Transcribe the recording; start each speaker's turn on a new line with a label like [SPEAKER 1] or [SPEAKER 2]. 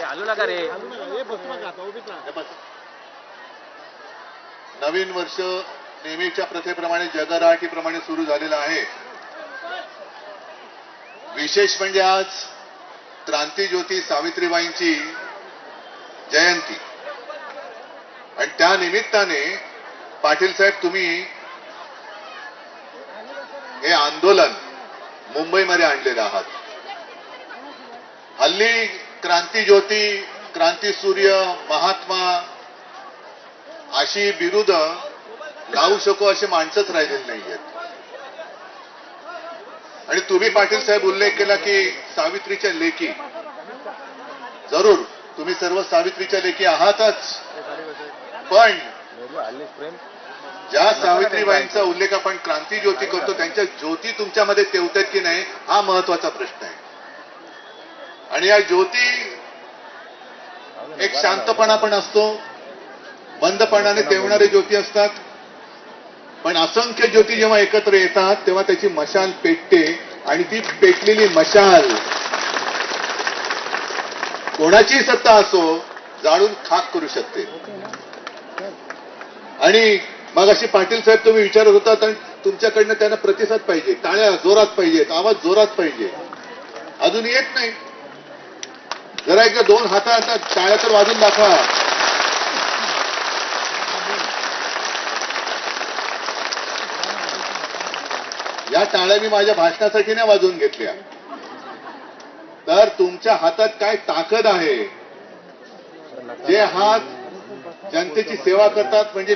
[SPEAKER 1] आलू नका रे.
[SPEAKER 2] नवीन वर्ष नेहमीच्या प्रथेप्रमाणे जगराटीप्रमाणे सुरू झालेलं आहे. विशेष म्हणजे आज क्रांतीज्योती सावित्रीबाईंची जयंती आणि त्या निमित्ताने पाटील साहेब तुम्ही हे आंदोलन मुंबईमध्ये आणलेलं आहात. हल्ली क्रांतीज्योती, क्रांतीसूर्य, महात्मा अशी बिरुद लावू शकू असे माणसंच राहिलेली नाहीयेत. आणि तुम्ही पाटील साहेब उल्लेख केला की सावित्रीच्या लेकी, जरूर तुम्ही सर्व सावित्रीच्या लेकी आहातच, पण ज्या सावित्रीबाईंचा उल्लेख आपण क्रांतीज्योती करतो त्यांच्या ज्योती तुमच्यामध्ये तेवतात की नाही हा महत्वाचा प्रश्न आहे. आणि या ज्योती एक शांतपणा पण असतो, मंदपणाने तेवणारे ज्योती असतात, पण असंख्य ज्योती जेव्हा एकत्र येतात तेव्हा त्याची मशाल पेटते आणि ती पेटलेली मशाल कोणाची सत्ता असो जाळून खाक करू शकते. आणि मग अशी पाटील साहेब तुम्ही विचारत होतात आणि तुमच्याकडनं त्यांना प्रतिसाद पाहिजे, टाळ्या जोरात पाहिजेत, आवाज जोरात पाहिजे. अजून येत नाही. जरा एकदा दोन हातात टाळ्या तर वाजून दाखवा. या टाळ्या मी माझ्या भाषणासाठी नाही वाजवून घेतल्या, तर तुमच्या हातात काय ताकद आहे. जे हात जनतेची सेवा करतात म्हणजे